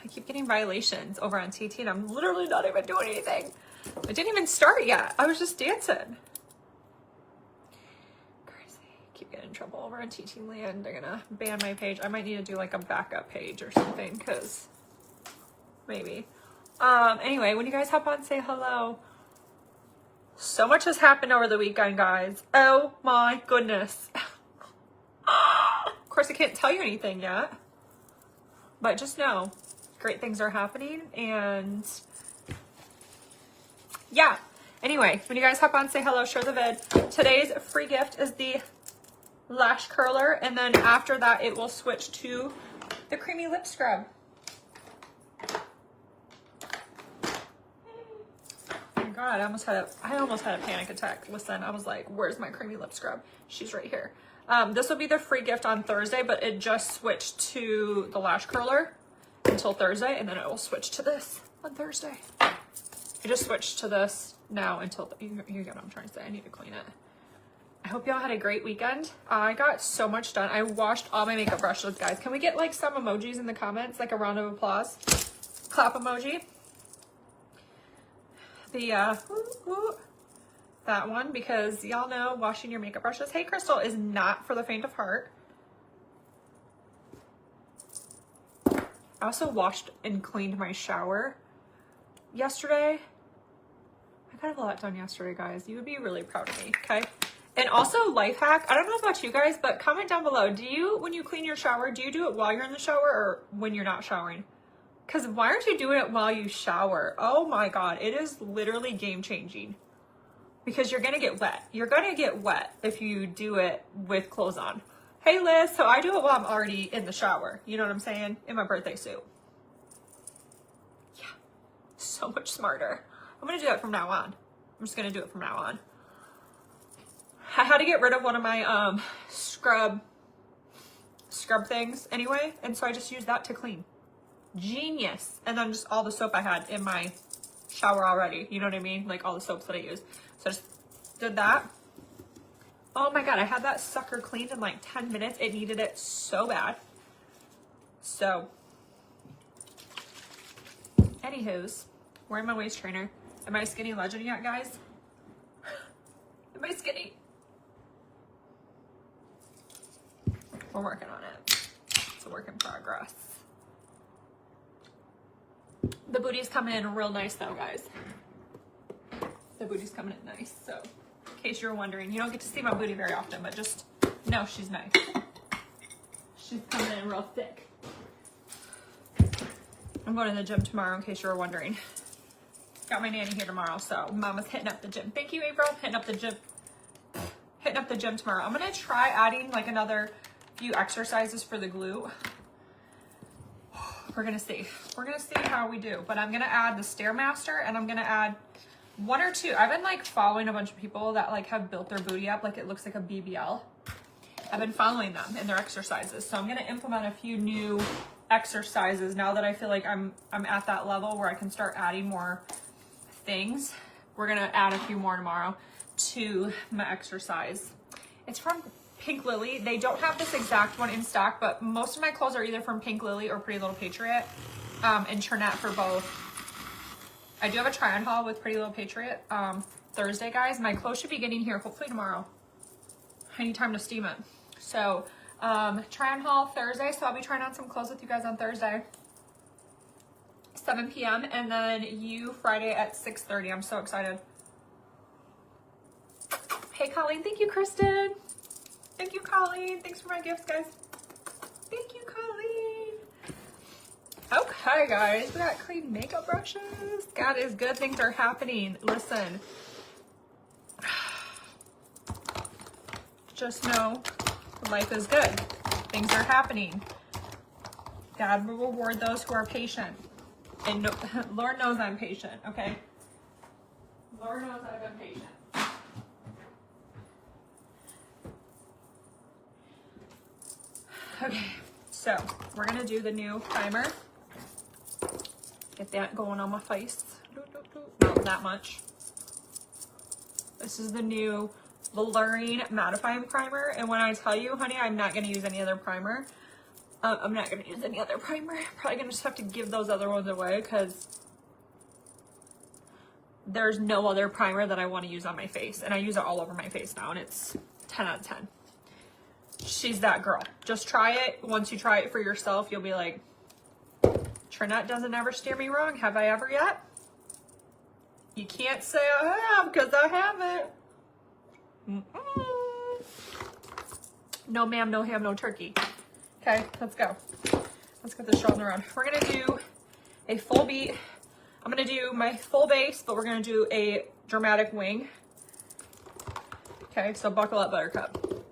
I keep getting violations over on TT and I'm literally not even doing anything. I didn't even start yet. I was just dancing. Crazy. Keep getting in trouble over on TT land. They're gonna ban my page. I might need to do like a backup page or something, because maybe. Anyway, when you guys hop on, say hello. So much has happened over the weekend, guys. Oh my goodness. Of course, I can't tell you anything yet, but just know great things are happening. And yeah, anyway, when you guys hop on, say hello, share the vid. Today's free gift is the lash curler, and then after that it will switch to the creamy lip scrub. God, I almost had a panic attack. Listen, I was like, where's my creamy lip scrub? She's right here. This will be the free gift on Thursday, but it just switched to the lash curler until Thursday, and then it will switch to this on Thursday. I just switched to this now until, you get what I'm trying to say. I need to clean it. I hope y'all had a great weekend. I got so much done. I washed all my makeup brushes, guys. Can we get like some emojis in the comments, like a round of applause? Clap emoji. The that one, because y'all know washing your makeup brushes, hey Crystal, is not for the faint of heart. I also washed and cleaned my shower yesterday. I got a lot done yesterday, guys. You would be really proud of me, okay? And also, life hack, I don't know about you guys, but comment down below, do you, when you clean your shower, do you do it while you're in the shower or when you're not showering? Because why aren't you doing it while you shower? Oh my God, it is literally game changing. Because you're gonna get wet. You're gonna get wet if you do it with clothes on. Hey Liz, so I do it while I'm already in the shower. You know what I'm saying? In my birthday suit. Yeah, so much smarter. I'm gonna do that from now on. I'm just gonna do it from now on. I had to get rid of one of my scrub things anyway, and so I just used that to clean. Genius. And then just all the soap I had in my shower already, you know what I mean, like all the soaps that I use. So I just did that. Oh my God, I had that sucker cleaned in like 10 minutes. It needed it so bad. So anywho's, wearing my waist trainer. Am I a skinny legend yet, guys? Am I skinny? We're working on it. It's a work in progress. The booty's coming in real nice though, guys. The booty's coming in nice. So in case you're wondering, you don't get to see my booty very often, but just know she's nice. She's coming in real thick. I'm going to the gym tomorrow in case you were wondering. Got my nanny here tomorrow, so Mama's hitting up the gym. Thank you, April. Hitting up the gym tomorrow. I'm gonna try adding like another few exercises for the glute. We're gonna see. We're gonna see how we do. But I'm gonna add the Stairmaster, and I'm gonna add one or two. I've been like following a bunch of people that like have built their booty up like it looks like a BBL. I've been following them in their exercises. So I'm gonna implement a few new exercises now that I feel like I'm at that level where I can start adding more things. We're gonna add a few more tomorrow to my exercise. It's from Pink Lily. They don't have this exact one in stock, but most of my clothes are either from Pink Lily or Pretty Little Patriot, and Trinette for both. I do have a try-on haul with Pretty Little Patriot Thursday, guys. My clothes should be getting here hopefully tomorrow. I need time to steam it. So try-on haul Thursday, so I'll be trying on some clothes with you guys on Thursday, 7 p.m. and then you Friday at 6:30. I'm so excited. Hey Colleen, thank you, Kristen. Thank you, Colleen. Thanks for my gifts, guys. Thank you, Colleen. Okay, guys, we got clean makeup brushes. God is good. Things are happening. Listen, just know life is good. Things are happening. God will reward those who are patient. And no, Lord knows I'm patient, okay? Lord knows I've been patient. Okay, so we're gonna do the new primer. Get that going on my face. Not that much. This is the new Blurring Mattifying Primer. And when I tell you, honey, I'm not gonna use any other primer. I'm not going to use any other primer. Probably going to just have to give those other ones away because there's no other primer that I want to use on my face. And I use it all over my face now, and it's 10 out of 10. She's that girl. Just try it. Once you try it for yourself, you'll be like, Trinette doesn't ever steer me wrong. Have I ever yet? You can't say I have because I haven't. No ma'am, no ham, no turkey. Okay, let's go. Let's get this show on the road. We're gonna do a full beat. I'm gonna do my full base, but we're gonna do a dramatic wing. Okay, so buckle up, buttercup.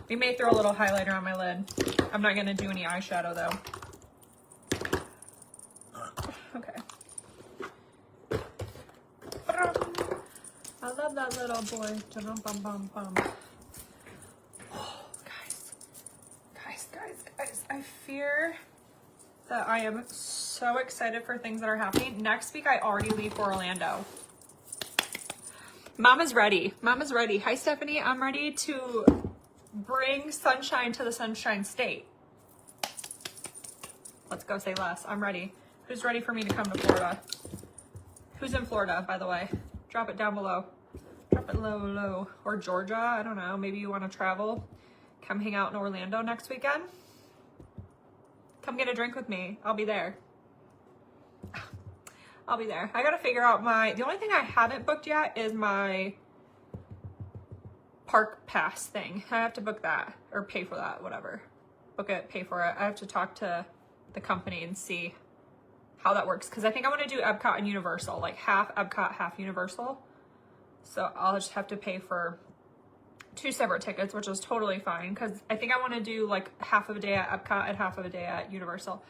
We may throw a little highlighter on my lid. I'm not gonna do any eyeshadow though. Okay. I love that little boy. Oh, guys, I fear that I am so excited for things that are happening. Next week, I already leave for Orlando. Mama's ready. Mama's ready. Hi, Stephanie. I'm ready to bring sunshine to the Sunshine State. Let's go say less. I'm ready. Who's ready for me to come to Florida? Who's in Florida, by the way? Drop it down below. Drop it low, low. Or Georgia, I don't know. Maybe you want to travel. Come hang out in Orlando next weekend. Come get a drink with me. I'll be there. I'll be there. I gotta figure out the only thing I haven't booked yet is my park pass thing. I have to book that or pay for that, whatever. Book it, pay for it. I have to talk to the company and see how that works. Cause I think I want to do Epcot and Universal, like half Epcot, half Universal. So I'll just have to pay for 2 separate tickets, which is totally fine. Cause I think I want to do like half of a day at Epcot and half of a day at Universal.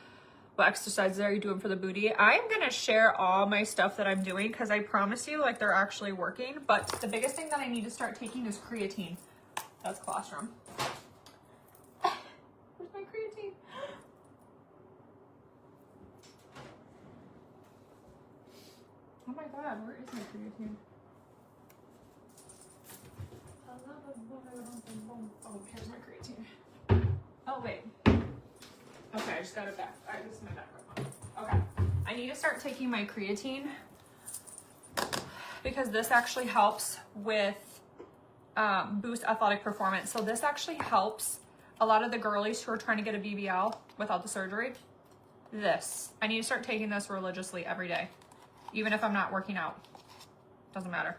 What exercises are you doing for the booty? I'm going to share all my stuff that I'm doing because I promise you, like, they're actually working. But the biggest thing that I need to start taking is creatine. That's colostrum. Where's my creatine? Oh my God, where is my creatine? Oh, here's my creatine. Oh, wait. Okay, I just got it back. All right, this is my background. Okay, I need to start taking my creatine because this actually helps with boost athletic performance. So this actually helps a lot of the girlies who are trying to get a BBL without the surgery. I need to start taking this religiously every day, even if I'm not working out. Doesn't matter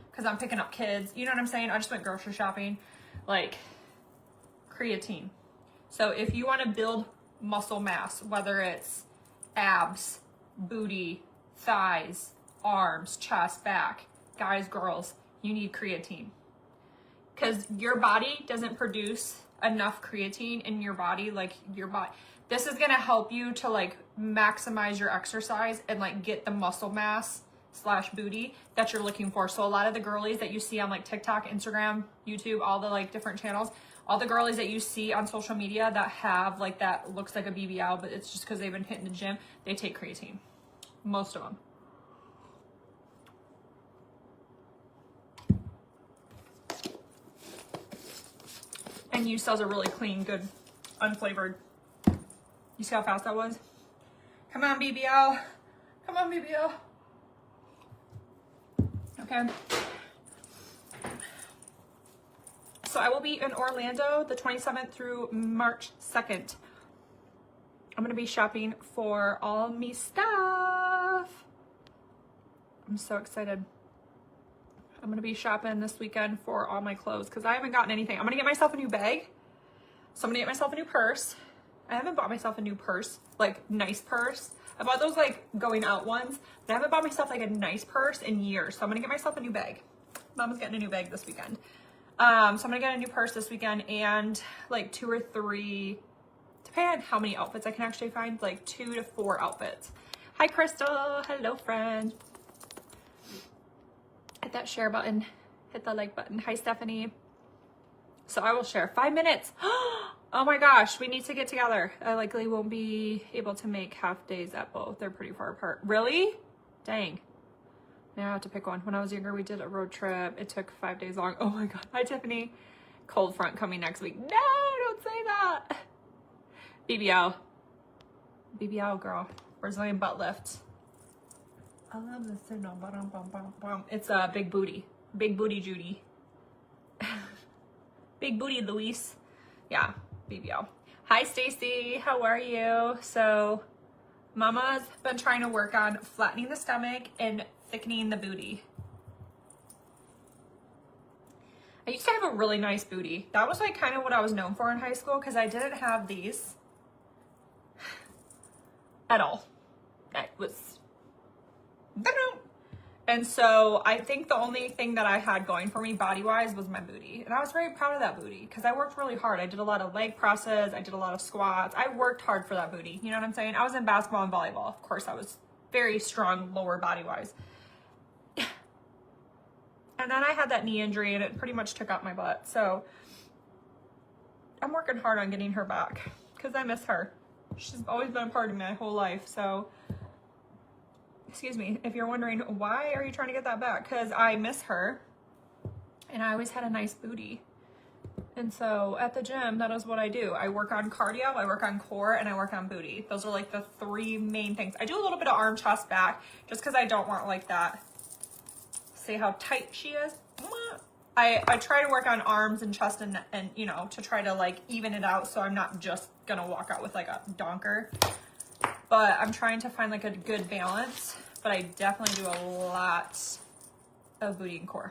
because I'm picking up kids. You know what I'm saying? I just went grocery shopping. Like, creatine. So if you want to build muscle mass, whether it's abs, booty, thighs, arms, chest, back, guys, girls, you need creatine because your body doesn't produce enough creatine in your body. Like your body, this is going to help you to like maximize your exercise and like get the muscle mass / booty that you're looking for. So a lot of the girlies that you see on like TikTok, Instagram, YouTube, all the like different channels, all the girlies that you see on social media that have like that looks like a BBL, but it's just because they've been hitting the gym, they take creatine. Most of them. And you sells a really clean, good, unflavored. You see how fast that was? Come on, BBL. Come on, BBL. Okay. So I will be in Orlando the 27th through March 2nd. I'm going to be shopping for all me stuff. I'm so excited. I'm going to be shopping this weekend for all my clothes because I haven't gotten anything. I'm going to get myself a new bag. So I'm going to get myself a new purse. I haven't bought myself a new purse, like nice purse. I bought those like going out ones, but I haven't bought myself like a nice purse in years. So I'm going to get myself a new bag. Mama's getting a new bag this weekend. So I'm gonna get a new purse this weekend and like 2 or 3, depending on how many outfits I can actually find, like 2 to 4 outfits. Hi, Crystal. Hello, friend. Hit that share button. Hit the like button. Hi, Stephanie. So I will share 5 minutes. Oh my gosh, we need to get together. I likely won't be able to make half days at both. They're pretty far apart. Really? Dang. Now I have to pick one. When I was younger, we did a road trip. It took 5 days long. Oh my God. Hi, Tiffany. Cold front coming next week. No, don't say that. BBL. BBL, girl. Brazilian butt lift. I love this signal. It's a big booty. Big booty Judy. Big booty Luis. Yeah, BBL. Hi, Stacy. How are you? So, Mama's been trying to work on flattening the stomach and thickening the booty. I used to have a really nice booty. That was like kind of what I was known for in high school because I didn't have these at all. That was... And so I think the only thing that I had going for me body-wise was my booty. And I was very proud of that booty because I worked really hard. I did a lot of leg presses. I did a lot of squats. I worked hard for that booty. You know what I'm saying? I was in basketball and volleyball. Of course, I was very strong lower body-wise. And then I had that knee injury and it pretty much took out my butt. So I'm working hard on getting her back because I miss her. She's always been a part of my whole life. So... excuse me, if you're wondering why are you trying to get that back, because I miss her and I always had a nice booty. And so at the gym, that is what I do. I work on cardio, I work on core, and I work on booty. Those are like the three main things. I do a little bit of arm, chest, back, just because I don't want like that. See how tight she is? I try to work on arms and chest and you know, to try to like even it out so I'm not just gonna walk out with like a donker. But I'm trying to find like a good balance, but I definitely do a lot of booty and core.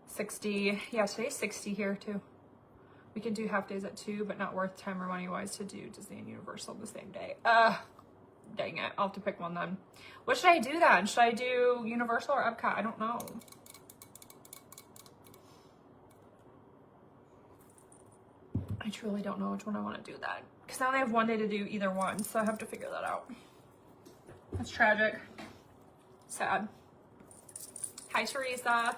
60, yeah, today's 60 here too. We can do half days at 2, but not worth time or money wise to do Disney and Universal the same day. Dang it, I'll have to pick one then. What should I do then? Should I do Universal or Epcot? I don't know. I truly don't know which one I want to do then. Because now they have one day to do either one, so I have to figure that out. That's tragic. Sad. Hi, Teresa.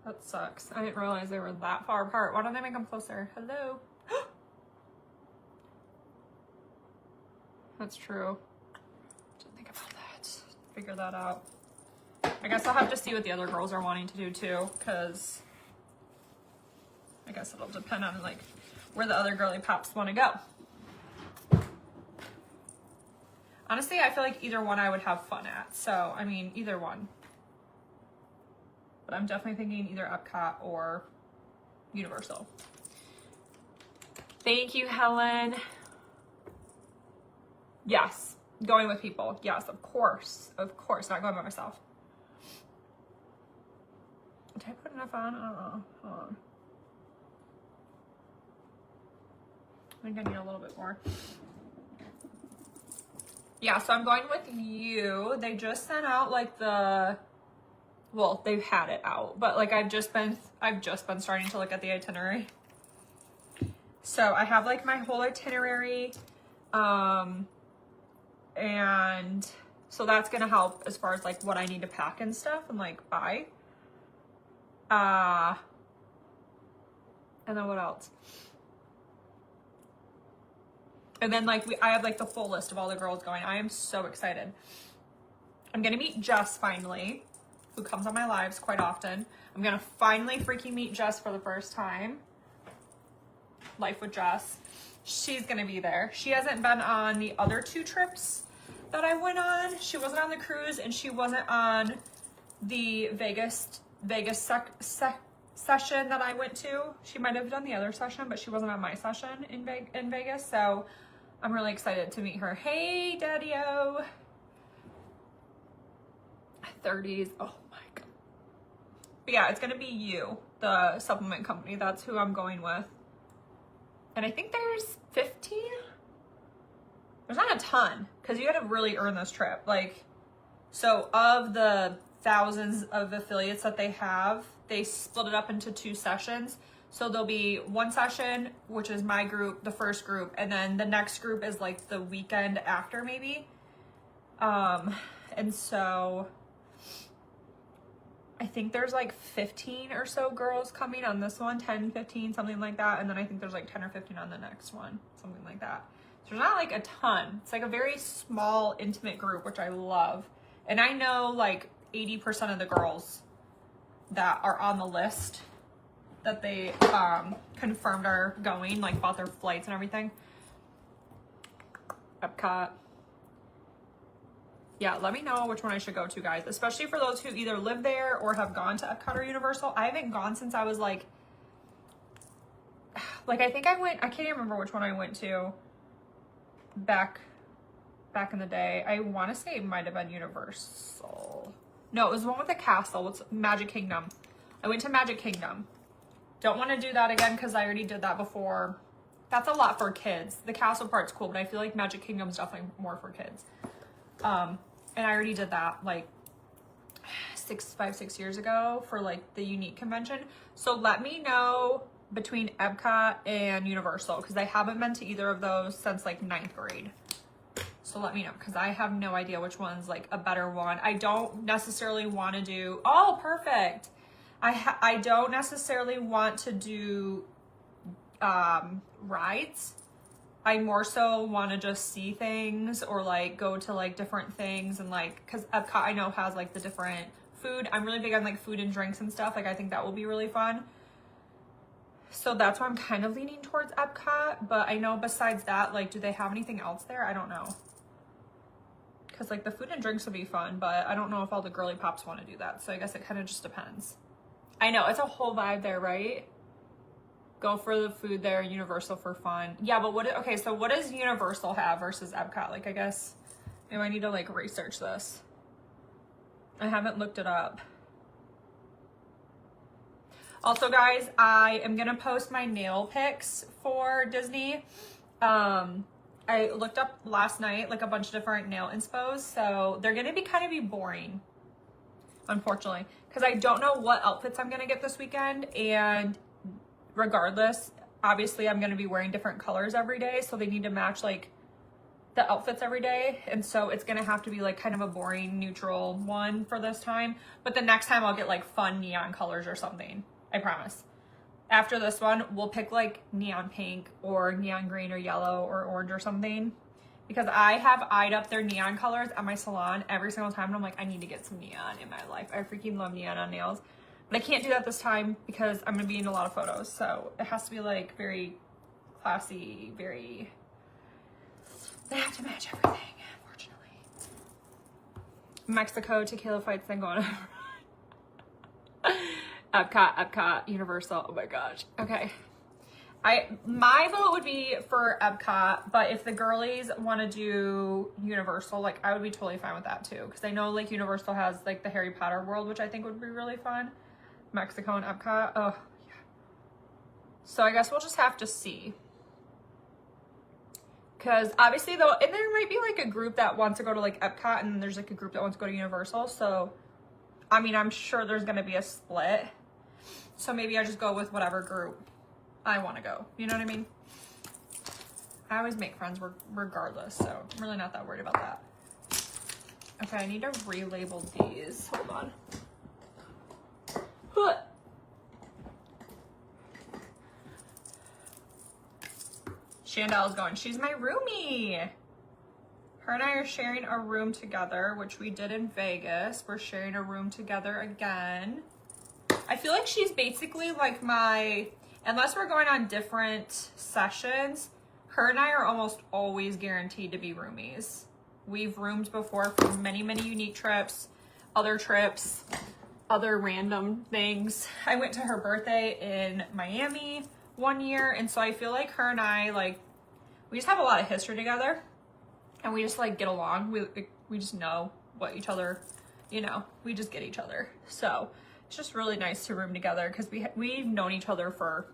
That sucks. I didn't realize they were that far apart. Why don't they make them closer? Hello? That's true. Didn't think about that. Figure that out. I guess I'll have to see what the other girls are wanting to do too, because... I guess it'll depend on like where the other girly pops want to go. Honestly, I feel like either one I would have fun at. So, I mean, either one. But I'm definitely thinking either Epcot or Universal. Thank you, Helen. Yes, going with people. Yes, of course. Of course, not going by myself. Did I put enough on? I don't know. Hold on. I think I need a little bit more. Yeah, so I'm going with you. They just sent out like the, well, they've had it out, but like I've just been starting to look at the itinerary. So I have like my whole itinerary, and so that's gonna help as far as like what I need to pack and stuff and like buy. And then what else? And then like I have like the full list of all the girls going. I am so excited. I'm gonna meet Jess finally, who comes on my lives quite often. I'm gonna finally freaking meet Jess for the first time. Life with Jess. She's gonna be there. She hasn't been on the other 2 trips that I went on. She wasn't on the cruise and she wasn't on the Vegas session that I went to. She might have done the other session, but she wasn't on my session in Vegas. So I'm really excited to meet her. Hey, Daddy-O. 30s. Oh my God. But yeah, it's going to be you, the supplement company. That's who I'm going with. And I think there's 15. There's not a ton because you got to really earn this trip. Like, so of the thousands of affiliates that they have, they split it up into 2 sessions. So there'll be one session, which is my group, the first group, and then the next group is like the weekend after maybe. And so I think there's like 15 or so girls coming on this one, 10, 15, something like that. And then I think there's like 10 or 15 on the next one, something like that. So there's not like a ton. It's like a very small, intimate group, which I love. And I know like 80% of the girls that are on the list that they confirmed are going, like bought their flights and everything. Epcot. Yeah, let me know which one I should go to, guys, especially for those who either live there or have gone to Epcot or Universal. I haven't gone since I was like I think I can't even remember which one I went to back in the day. I want to say it might have been Universal. No, it was the one with the castle. What's Magic Kingdom? I went to Magic Kingdom. Don't want to do that again because I already did that before. That's a lot for kids. The castle part's cool, but I feel like Magic Kingdom's definitely more for kids. And I already did that like 6 years ago for like the Unique convention. So let me know between Epcot and Universal because I haven't been to either of those since like 9th grade. So let me know because I have no idea which one's like a better one. I don't necessarily want to do, oh, perfect. I don't necessarily want to do rides. I more so want to just see things or like go to like different things and like, because Epcot I know has like the different food. I'm really big on like food and drinks and stuff. Like I think that will be really fun. So that's why I'm kind of leaning towards Epcot. But I know besides that, like, do they have anything else there? I don't know. Because like the food and drinks would be fun, but I don't know if all the girly pops want to do that. So I guess it kind of just depends. I know, it's a whole vibe there, right? Go for the food there, Universal for fun. Yeah, but okay, so what does Universal have versus Epcot? Like, I guess maybe I need to like research this. I haven't looked it up. Also, guys, I am gonna post my nail pics for Disney. I looked up last night like a bunch of different nail inspos, so they're gonna be kind of boring, unfortunately, because I don't know what outfits I'm gonna get this weekend, and regardless, obviously I'm gonna be wearing different colors every day, so they need to match like the outfits every day, and so it's gonna have to be like kind of a boring neutral one for this time. But the next time I'll get like fun neon colors or something, I promise. After this one, we'll pick like neon pink or neon green or yellow or orange or something, because I have eyed up their neon colors at my salon every single time, and I'm like, I need to get some neon in my life. I freaking love neon on nails. But I can't do that this time because I'm gonna be in a lot of photos. So it has to be like very classy, they have to match everything, unfortunately. Mexico, tequila fights, then going over. Epcot, Universal, oh my gosh. Okay. My vote would be for Epcot, but if the girlies want to do Universal, like I would be totally fine with that too. Because I know like Universal has like the Harry Potter world, which I think would be really fun. Mexico and Epcot, oh yeah. So I guess we'll just have to see. Because obviously though, and there might be like a group that wants to go to like Epcot, and then there's like a group that wants to go to Universal. So, I mean, I'm sure there's going to be a split. So maybe I just go with whatever group I want to go. You know what I mean? I always make friends regardless, so I'm really not that worried about that. Okay, I need to relabel these. Hold on. Chandel's going, she's my roomie. Her and I are sharing a room together, which we did in Vegas. We're sharing a room together again. I feel like she's basically like my, unless we're going on different sessions, her and I are almost always guaranteed to be roomies. We've roomed before for many, many unique trips, other random things. I went to her birthday in Miami one year, and so I feel like her and I, like, we just have a lot of history together, and we just like get along. We just know what each other, you know, we just get each other. So it's just really nice to room together because we've known each other for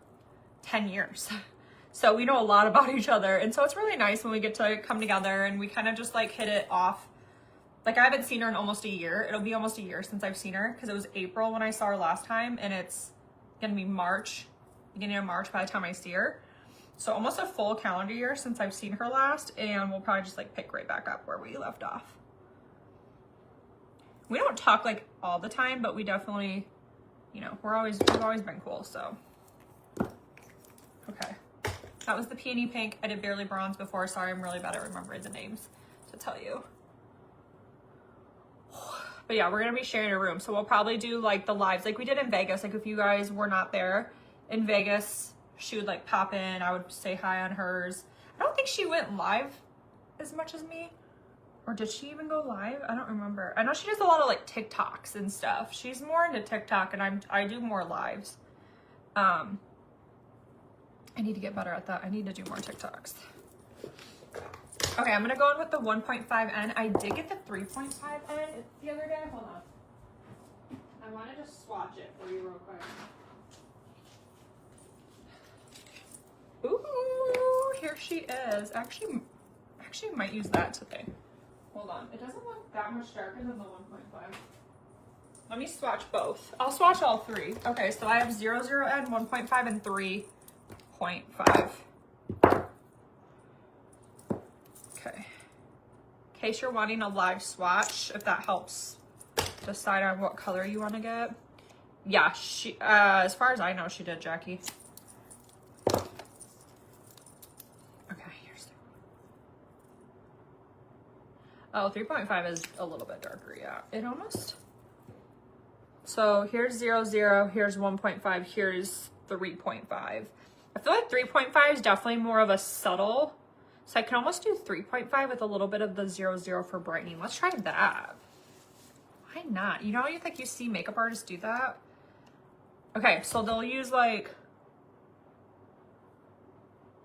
10 years. So we know a lot about each other. And so it's really nice when we get to come together and we kind of just like hit it off. Like I haven't seen her in almost a year. It'll be almost a year since I've seen her because it was April when I saw her last time, and it's gonna be March, beginning of March by the time I see her. So almost a full calendar year since I've seen her last, and we'll probably just like pick right back up where we left off. We don't talk like all the time, but we definitely, you know, we've always been cool, so. Okay, that was the peony pink. I did barely bronze before. Sorry, I'm really bad at remembering the names to tell you. But yeah, we're gonna be sharing a room, so we'll probably do like the lives like we did in Vegas. Like if you guys were not there, in Vegas, she would like pop in. I would say hi on hers. I don't think she went live as much as me. Or did she even go live? I don't remember. I know she does a lot of like TikToks and stuff. She's more into TikTok and I do more lives. I need to get better at that. I need to do more TikToks. Okay, I'm gonna go in with the 1.5N. I did get the 3.5N the other day. Hold on. I wanna just swatch it for you real quick. Ooh, here she is. Actually might use that today. Hold on. It doesn't look that much darker than the 1.5. Let me swatch both. I'll swatch all three. Okay, so I have 00N, 1.5, and 3.5. Okay. In case you're wanting a live swatch, if that helps decide on what color you want to get. Yeah, she, as far as I know, she did, Jackie. Oh, 3.5 is a little bit darker, yeah. It almost. So here's 00, here's 1.5, here's 3.5. I feel like 3.5 is definitely more of a subtle. So I can almost do 3.5 with a little bit of the 00 for brightening. Let's try that. Why not? You know, you think you see makeup artists do that? Okay, so they'll use like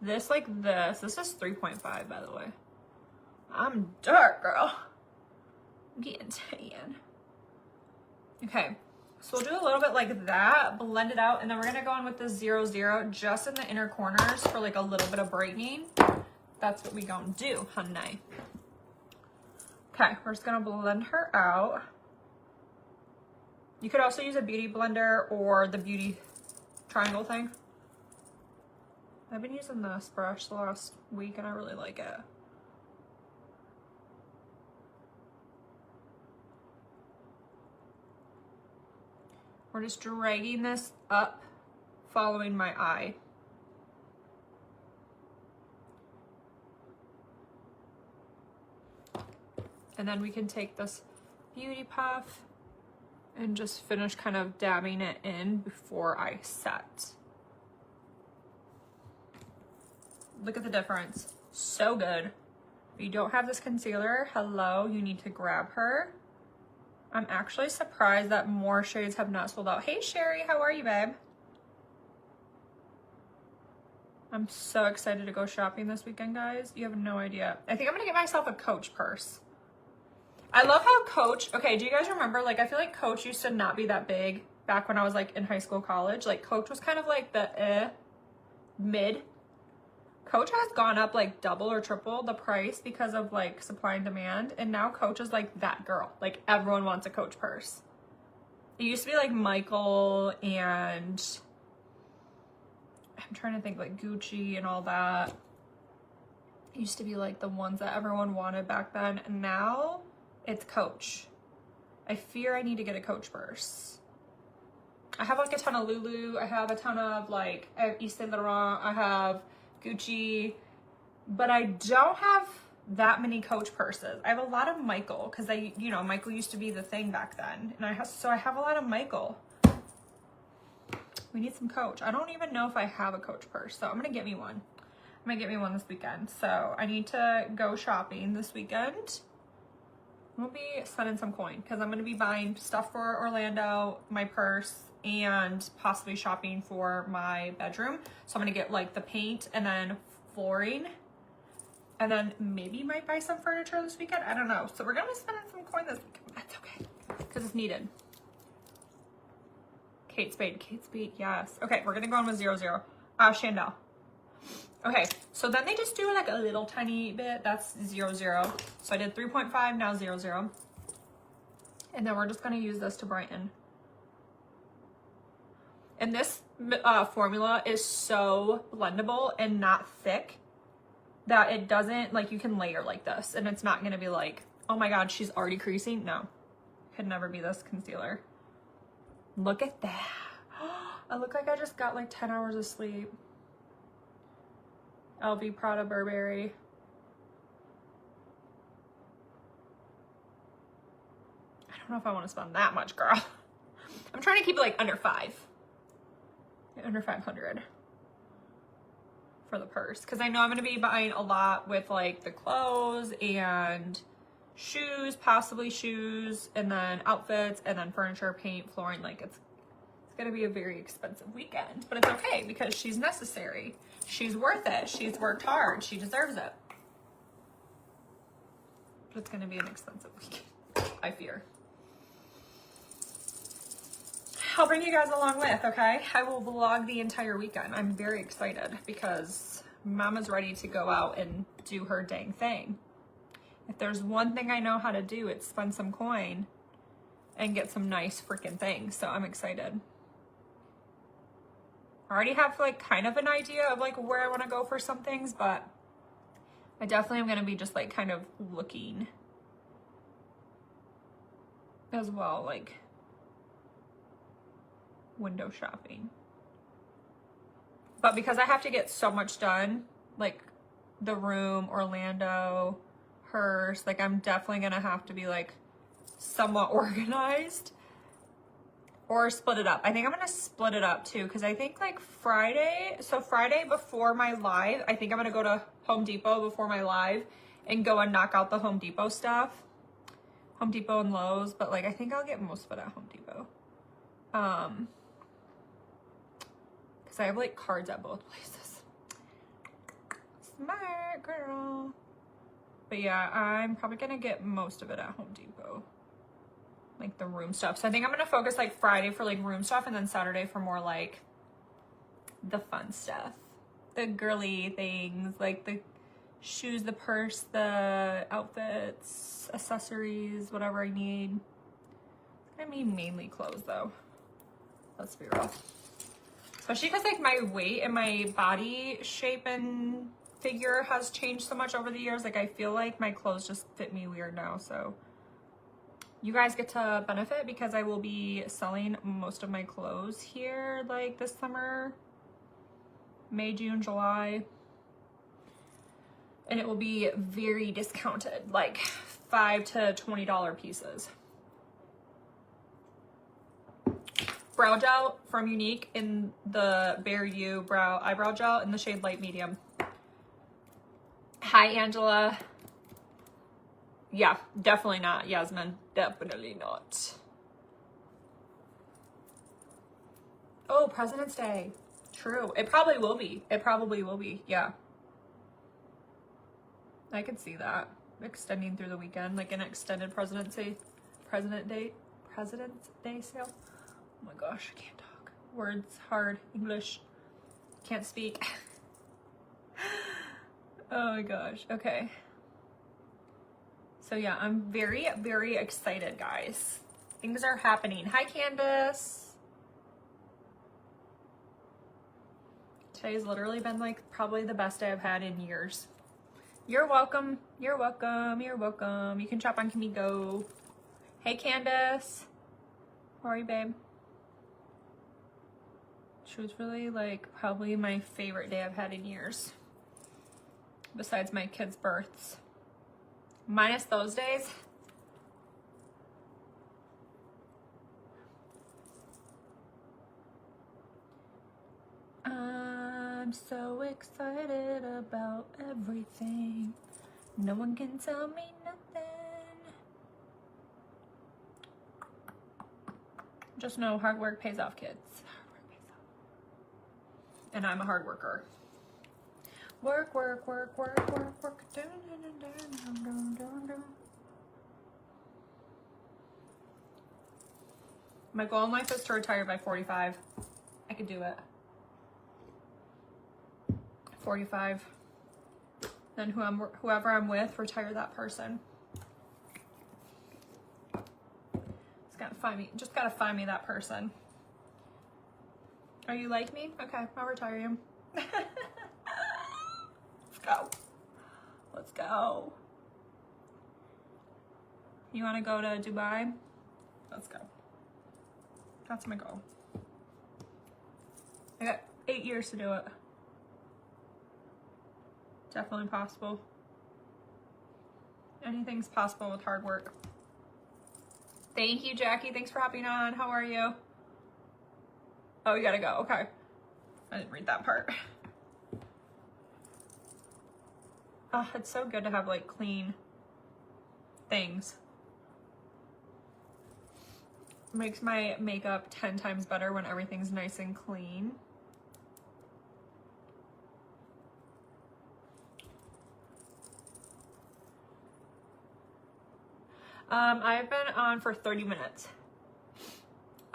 this, like this. This is 3.5, by the way. I'm dark, girl. I'm getting tan. Okay, so we'll do a little bit like that, blend it out, and then we're gonna go in with the 00 just in the inner corners for like a little bit of brightening. That's what we gonna do, honey. Okay, we're just gonna blend her out. You could also use a beauty blender or the beauty triangle thing. I've been using this brush the last week and I really like it. We're just dragging this up, following my eye. And then we can take this beauty puff and just finish kind of dabbing it in before I set. Look at the difference. So good. If you don't have this concealer, hello, you need to grab her. I'm actually surprised that more shades have not sold out. Hey, Sherry, how are you, babe? I'm so excited to go shopping this weekend, guys. You have no idea. I think I'm gonna get myself a Coach purse. I love how Coach, okay, do you guys remember, like, I feel like Coach used to not be that big back when I was, like, in high school, college. Like, Coach was kind of like the mid. Coach has gone up like double or triple the price because of like supply and demand. And now Coach is like that girl. Like everyone wants a Coach purse. It used to be like Michael and I'm trying to think like Gucci and all that. It used to be like the ones that everyone wanted back then. And now it's Coach. I fear I need to get a Coach purse. I have like a ton of Lulu. I have a ton of like Yves Saint Laurent. I have Gucci, but I don't have that many Coach purses. I have a lot of Michael because you know, Michael used to be the thing back then, and I have a lot of Michael. We need some Coach. I don't even know if I have a Coach purse, so I'm gonna get me one. I'm gonna get me one this weekend. So I need to go shopping this weekend. I'm gonna be spending some coin because I'm gonna be buying stuff for Orlando, my purse, and possibly shopping for my bedroom. So I'm gonna get like the paint and then flooring and then maybe might buy some furniture this weekend. I don't know. So we're gonna be spending some coin this weekend. That's okay because it's needed. Kate Spade, yes. Okay, we're gonna go on with 00. Chandel. Okay, so then they just do like a little tiny bit. That's 00. So I did 3.5, now 00. And then we're just gonna use this to brighten. And this formula is so blendable and not thick that it doesn't, like, you can layer like this and it's not gonna be like, oh my God, she's already creasing. No, could never be this concealer. Look at that. I look like I just got like 10 hours of sleep. LV Prada Burberry. I don't know if I want to spend that much, girl. I'm trying to keep it like under 5. under 500 for the purse, because I know I'm going to be buying a lot with like the clothes and shoes, possibly shoes, and then outfits, and then furniture, paint, flooring. Like it's going to be a very expensive weekend, but it's okay because she's necessary. She's worth it. She's worked hard. She deserves it. But it's going to be an expensive weekend, I fear. I'll bring you guys along with, okay? I will vlog the entire weekend. I'm very excited because Mama's ready to go out and do her dang thing. If there's one thing I know how to do, it's spend some coin and get some nice freaking things. So I'm excited. I already have like kind of an idea of like where I want to go for some things, but I definitely am going to be just like kind of looking as well, like window shopping. But because I have to get so much done, like the room, Orlando, hers, like I'm definitely gonna have to be like somewhat organized or split it up. I think I'm gonna split it up too, because I think like Friday before my live, I think I'm gonna go to Home Depot before my live and go and knock out the Home Depot stuff. Home Depot and Lowe's, but like I think I'll get most of it at Home Depot. Because I have like cards at both places. Smart girl. But yeah, I'm probably gonna get most of it at Home Depot. Like the room stuff. So I think I'm gonna focus like Friday for like room stuff and then Saturday for more like the fun stuff. The girly things, like the shoes, the purse, the outfits, accessories, whatever I need. It's gonna be mainly clothes though. Let's be real. Especially because like my weight and my body shape and figure has changed so much over the years. Like I feel like my clothes just fit me weird now. So you guys get to benefit because I will be selling most of my clothes here like this summer, May, June, July. And it will be very discounted, like $5 to $20 pieces. Brow gel from Unique in the Bare You eyebrow gel in the shade light medium. Hi, Angela. Yeah, definitely not, Yasmin. Definitely not. Oh, President's Day. True. It probably will be. It probably will be. Yeah. I could see that. Extending through the weekend, like an extended President's Day sale. Oh my gosh, I can't talk. Words hard. English. Can't speak. Oh my gosh. Okay. So yeah, I'm very, very excited, guys. Things are happening. Hi, Candace. Today's literally been like probably the best day I've had in years. You're welcome. You're welcome. You're welcome. You can shop on Kimigo. Hey, Candace. How are you, babe? Truthfully, like probably my favorite day I've had in years. Besides my kids' births. Minus those days. I'm so excited about everything. No one can tell me nothing. Just know hard work pays off, kids. Hard work pays off. And I'm a hard worker. Work, work, work, work, work, work. Dun, dun, dun, dun, dun, dun. My goal in life is to retire by 45. I could do it. 45. Then whoever I'm with, retire that person. Just gotta find me that person. Are you like me? Okay, I'll retire you. Let's go. Let's go. You wanna go to Dubai? Let's go. That's my goal. I got 8 years to do it. Definitely possible. Anything's possible with hard work. Thank you, Jackie. Thanks for hopping on. How are you? Oh, you gotta go. Okay. I didn't read that part. Oh, it's so good to have like clean things. Makes my makeup 10 times better when everything's nice and clean. I've been on for 30 minutes.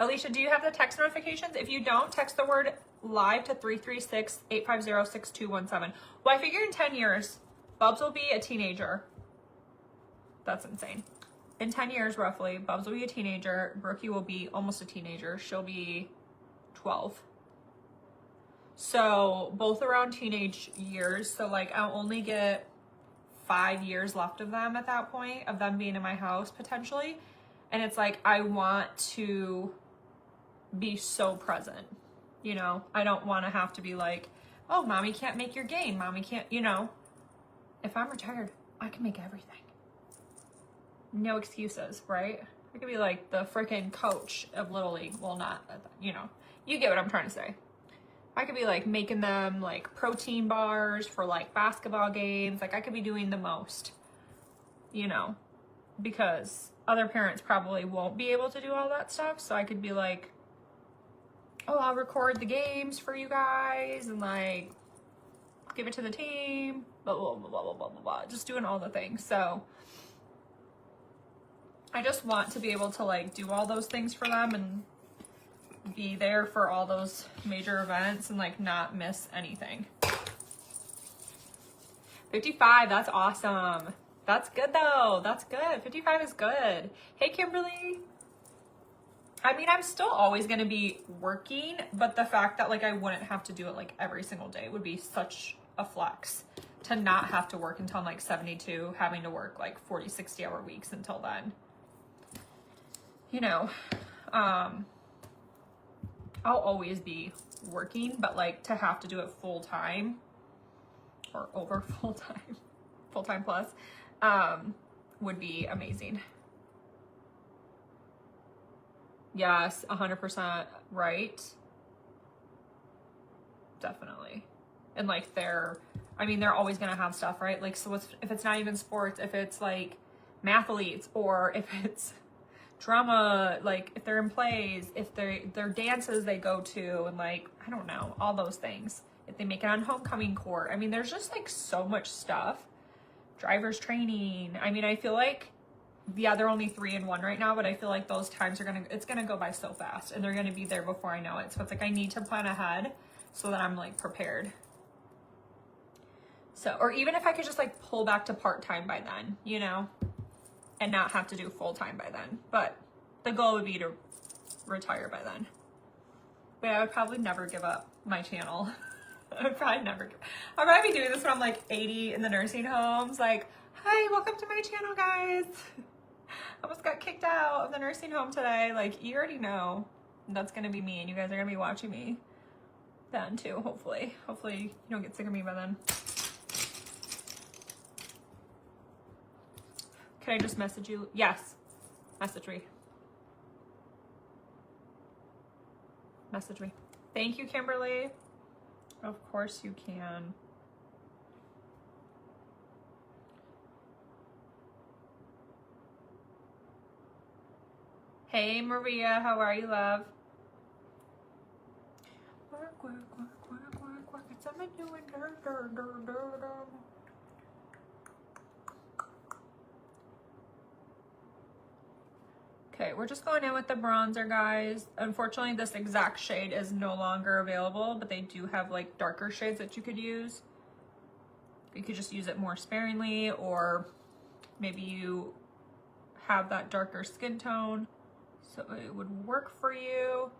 Alicia, do you have the text notifications? If you don't, text the word live to 336-850-6217. Well, I figure in 10 years, Bubs will be a teenager. That's insane. In 10 years, roughly, Bubs will be a teenager. Brookie will be almost a teenager. She'll be 12. So both around teenage years. So like I'll only get 5 years left of them at that point, of them being in my house potentially. And it's like, I want to be so present, you know? I don't want to have to be like, oh, mommy can't make your game. Mommy can't, you know? If I'm retired, I can make everything. No excuses, right? I could be like the freaking coach of Little League. Well, not, you know, you get what I'm trying to say. I could be like making them like protein bars for like basketball games. Like I could be doing the most, you know, because other parents probably won't be able to do all that stuff. So I could be like, oh, I'll record the games for you guys and like give it to the team, blah, blah, blah, blah, blah, blah, blah. Just doing all the things. So I just want to be able to like do all those things for them and be there for all those major events and like not miss anything. 55, that's awesome. That's good though. That's good. 55 is good. Hey, Kimberly. I mean, I'm still always going to be working, but the fact that like I wouldn't have to do it like every single day would be such a flex to not have to work until I'm like 72, having to work like 40, 60 hour weeks until then. You know, I'll always be working, but like to have to do it full time or over full time plus, would be amazing. Yes, 100% right. Definitely. And like they're always going to have stuff, right? Like, so if it's not even sports, if it's like mathletes or if it's drama, like if they're in plays, if they're dances they go to, and like, I don't know, all those things. If they make it on homecoming court. I mean, there's just like so much stuff. Driver's training. I mean, I feel like, yeah, they're only 3 and 1 right now, but I feel like those times it's gonna go by so fast and they're gonna be there before I know it. So it's like, I need to plan ahead so that I'm like prepared. So, or even if I could just like pull back to part-time by then, you know, and not have to do full-time by then. But the goal would be to retire by then. But I would probably never give up my channel. I'll probably be doing this when I'm like 80 in the nursing homes. Like, hi, welcome to my channel, guys. Almost got kicked out of the nursing home today. Like, you already know that's gonna be me, and you guys are gonna be watching me then too, hopefully. Hopefully you don't get sick of me by then. Can I just message you? Yes. Message me. Message me. Thank you, Kimberly. Of course you can. Hey, Maria. How are you, love? Work, work, work, work, work, work. It's something doing. Okay, we're just going in with the bronzer, guys. Unfortunately, this exact shade is no longer available, but they do have like darker shades that you could use. You could just use it more sparingly, or maybe you have that darker skin tone, so it would work for you.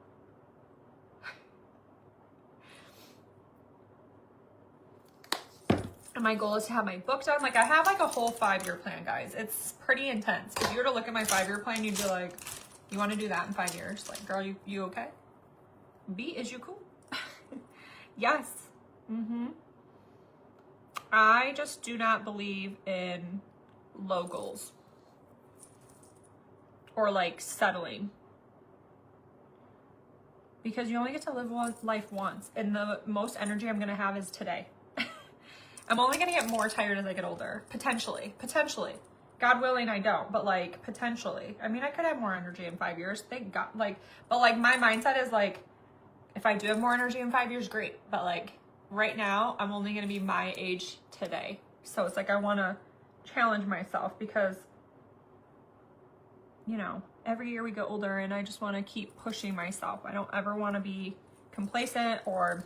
And my goal is to have my book done. Like, I have like a whole 5-year plan, guys. It's pretty intense. If you were to look at my 5-year plan, you'd be like, you want to do that in 5 years? Like, girl, you okay? B, is you cool? Yes. I just do not believe in low goals or like settling, because you only get to live life once, and the most energy I'm gonna have is today. I'm only gonna get more tired as I get older, potentially. God willing, I don't, but like potentially. I mean, I could have more energy in 5 years, thank God. Like, but like my mindset is like, if I do have more energy in 5 years, great. But like right now, I'm only gonna be my age today. So it's like I wanna challenge myself because, you know, every year we get older and I just wanna keep pushing myself. I don't ever wanna be complacent or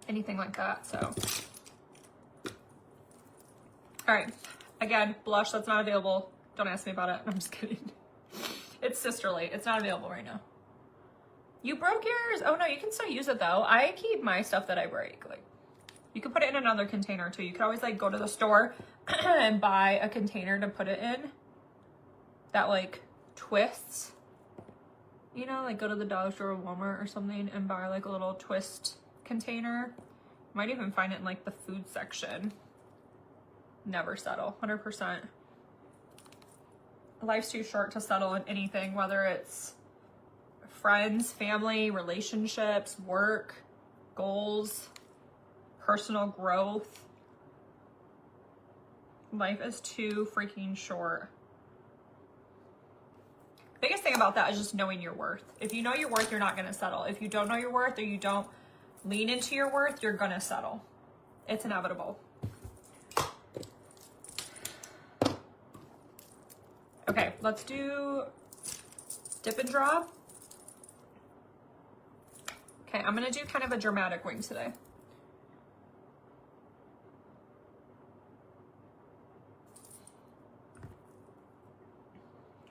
anything like that, so. All right, again, blush that's not available. Don't ask me about it, I'm just kidding. It's Sisterly, it's not available right now. You broke yours? Oh no, you can still use it though. I keep my stuff that I break. Like, you could put it in another container too. You could always like go to the store and buy a container to put it in that like twists. You know, like go to the dollar store or Walmart or something and buy like a little twist container. Might even find it in like the food section. Never settle, 100%. Life's too short to settle in anything, whether it's friends, family, relationships, work, goals, personal growth. Life is too freaking short. Biggest thing about that is just knowing your worth. If you know your worth, you're not going to settle. If you don't know your worth or you don't lean into your worth, you're going to settle. It's inevitable. Okay, let's do dip and draw. Okay, I'm gonna do kind of a dramatic wing today.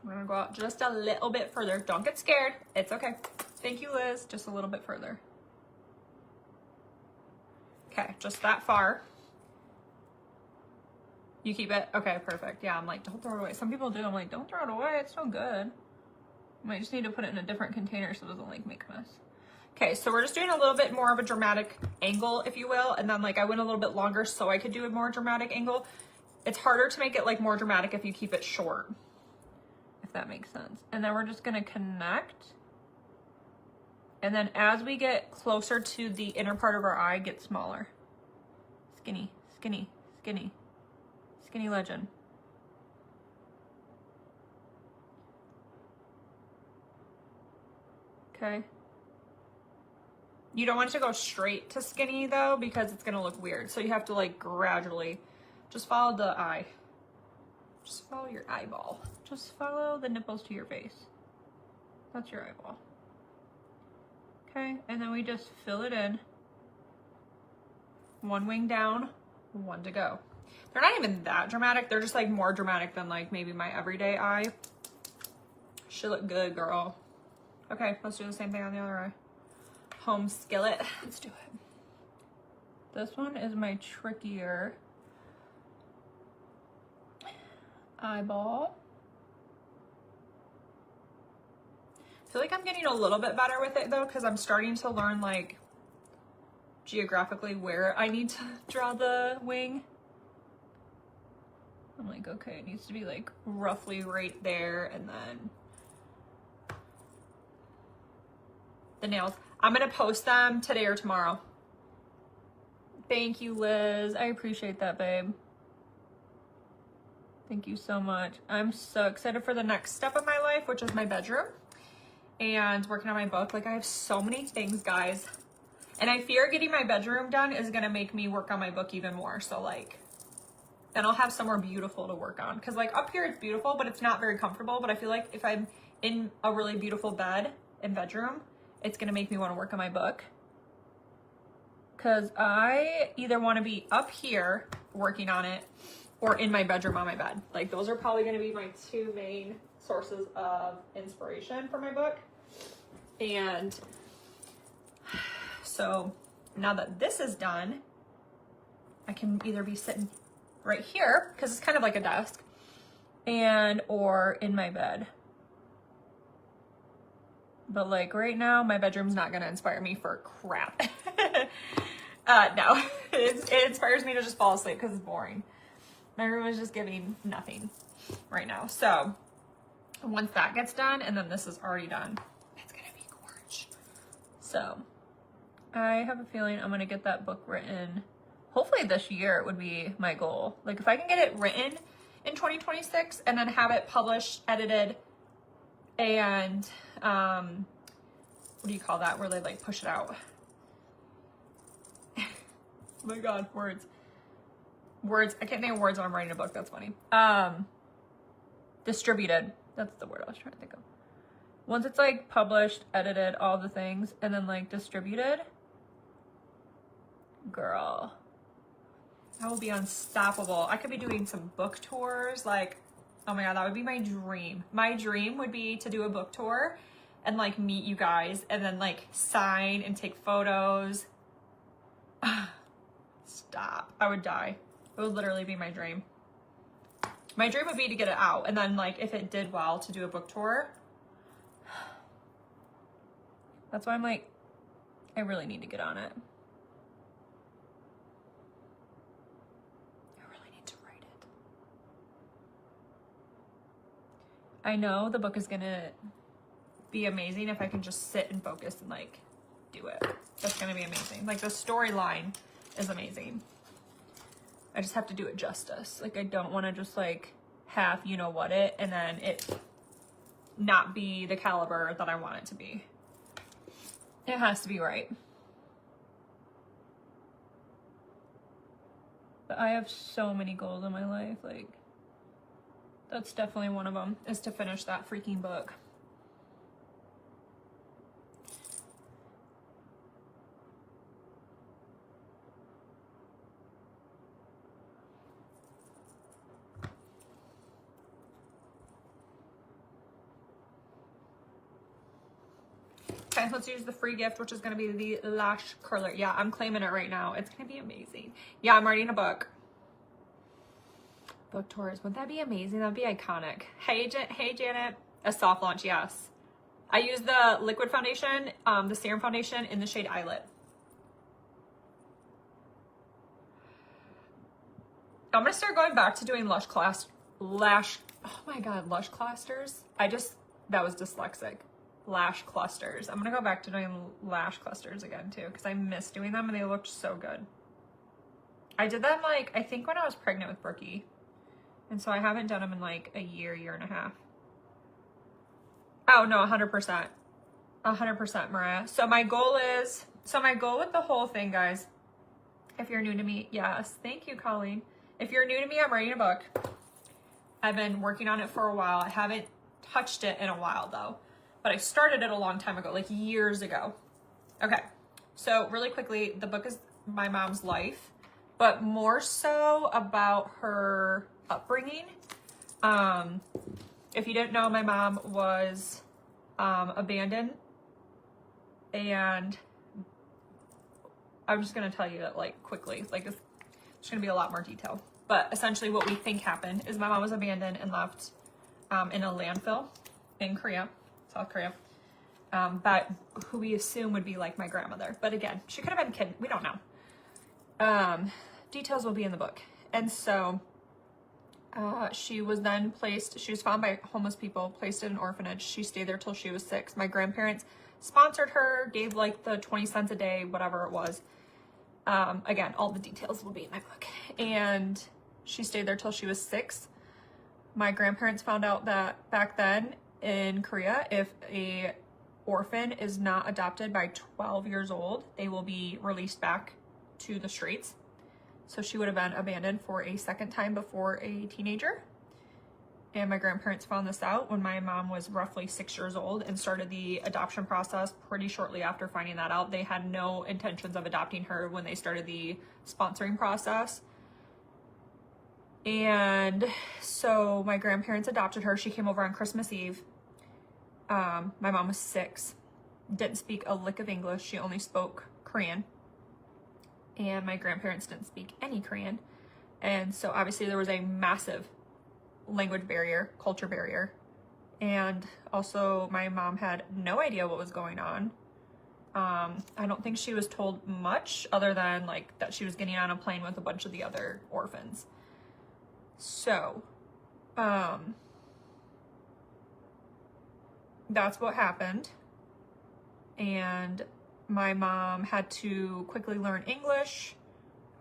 We're gonna go out just a little bit further. Don't get scared, it's okay. Thank you, Liz, just a little bit further. Okay, just that far. You keep it? Okay, perfect. Yeah, I'm like, don't throw it away. Some people do. I'm like, don't throw it away. It's so good. I might just need to put it in a different container so it doesn't like make a mess. Okay, so we're just doing a little bit more of a dramatic angle, if you will. And then like I went a little bit longer so I could do a more dramatic angle. It's harder to make it like more dramatic if you keep it short, if that makes sense. And then we're just gonna connect. And then as we get closer to the inner part of our eye, get smaller. Skinny, skinny, skinny. Skinny legend. Okay. You don't want it to go straight to skinny though, because it's gonna look weird. So you have to like gradually just follow the eye. Just follow your eyeball. Just follow the nipples to your face. That's your eyeball. Okay, and then we just fill it in. One wing down, one to go. They're not even that dramatic. They're just like more dramatic than like maybe my everyday eye. She look good, girl. Okay, let's do the same thing on the other eye. Home skillet. Let's do it. This one is my trickier eyeball. I feel like I'm getting a little bit better with it though, because I'm starting to learn like geographically where I need to draw the wing. I'm like, okay, it needs to be like roughly right there, and then the nails. I'm gonna post them today or tomorrow. Thank you, Liz. I appreciate that, babe. Thank you so much. I'm so excited for the next step of my life, which is my bedroom and working on my book. Like I have so many things, guys. And I fear getting my bedroom done is gonna make me work on my book even more. So like, then I'll have somewhere beautiful to work on. Cause like up here it's beautiful, but it's not very comfortable. But I feel like if I'm in a really beautiful bed and bedroom, it's gonna make me wanna work on my book. Cause I either wanna be up here working on it or in my bedroom on my bed. Like those are probably gonna be my two main sources of inspiration for my book. And so now that this is done, I can either be sitting right here, because it's kind of like a desk, and or in my bed. But like right now, my bedroom's not gonna inspire me for crap. No, it inspires me to just fall asleep because it's boring. My room is just giving nothing right now. So once that gets done, and then this is already done, it's gonna be gorgeous. So I have a feeling I'm gonna get that book written. Hopefully this year would be my goal. Like if I can get it written in 2026 and then have it published, edited, and what do you call that? Where they like push it out. Oh my God, words. I can't think of words when I'm writing a book. That's funny. Distributed. That's the word I was trying to think of. Once it's like published, edited, all the things, and then like distributed, girl, I will be unstoppable. I could be doing some book tours. Like, oh my God, that would be my dream. My dream would be to do a book tour and like meet you guys and then like sign and take photos. Stop. I would die. It would literally be my dream. My dream would be to get it out. And then like, if it did well, to do a book tour. That's why I'm like, I really need to get on it. I really need to write it. I know the book is gonna be amazing if I can just sit and focus and like do it. That's gonna be amazing. Like the storyline is amazing. I just have to do it justice. Like I don't want to just like half you know what it and then it not be the caliber that I want it to be. It has to be right. But I have so many goals in my life. Like that's definitely one of them, is to finish that freaking book. Okay, let's use the free gift, which is going to be the lash curler. Yeah, I'm claiming it right now. It's going to be amazing. Yeah, I'm writing a book. Book tours. Wouldn't that be amazing? That'd be iconic. Hey, Janet. A soft launch, yes. I use the liquid foundation, the serum foundation in the shade Eyelet. I'm going to start going back to doing lash, oh my God, lash clusters. That was dyslexic. Lash clusters. I'm gonna go back to doing lash clusters again too, because I miss doing them and they looked so good. I did them like, I think when I was pregnant with Brookie. And so I haven't done them in like a year and a half. Oh no, 100%. 100%, Mariah. So my goal with the whole thing, guys, if you're new to me, yes, thank you, Colleen. If you're new to me, I'm writing a book. I've been working on it for a while. I haven't touched it in a while though. But I started it a long time ago, like years ago. Okay, so really quickly, the book is my mom's life, but more so about her upbringing. If you didn't know, my mom was abandoned, and I'm just gonna tell you that like quickly, like it's gonna be a lot more detail. But essentially what we think happened is my mom was abandoned and left in a landfill in Korea. South Korea, but who we assume would be like my grandmother. But again, she could have been kid. We don't know. Details will be in the book. And so she was then she was found by homeless people, placed in an orphanage. She stayed there till she was 6. My grandparents sponsored her, gave like the 20 cents a day, whatever it was. Again, all the details will be in my book. And she stayed there till she was 6. My grandparents found out that back then, in Korea, if a orphan is not adopted by 12 years old, they will be released back to the streets. So she would have been abandoned for a second time before a teenager. And my grandparents found this out when my mom was roughly 6 years old and started the adoption process pretty shortly after finding that out. They had no intentions of adopting her when they started the sponsoring process. And so my grandparents adopted her. She came over on Christmas Eve. My mom was 6, didn't speak a lick of English. She only spoke Korean. And my grandparents didn't speak any Korean. And so obviously there was a massive language barrier, culture barrier. And also my mom had no idea what was going on. I don't think she was told much other than like that she was getting on a plane with a bunch of the other orphans. So, that's what happened. And my mom had to quickly learn English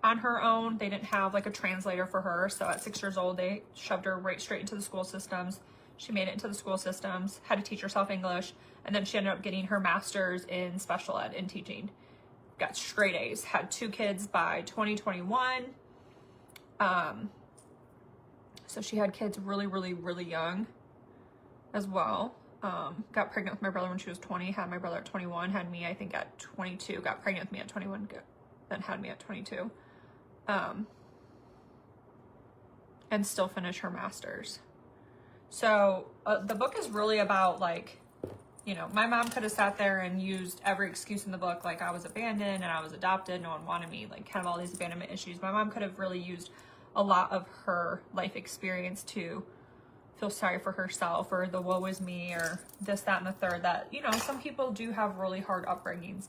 on her own. They didn't have like a translator for her. So at 6 years old, they shoved her right straight into the school systems. She made it into the school systems, had to teach herself English. And then she ended up getting her master's in special ed in teaching. Got straight A's, had 2 kids by 2021. So she had kids really, really, really young as well. Got pregnant with my brother when she was 20, had my brother at 21, had me, I think, at 22, got pregnant with me at 21, then had me at 22. And still finish her master's. So the book is really about, like, you know, my mom could have sat there and used every excuse in the book, like I was abandoned and I was adopted, no one wanted me, like kind of all these abandonment issues. My mom could have really used a lot of her life experience to feel sorry for herself, or the woe is me, or this, that, and the third, that, you know, some people do have really hard upbringings.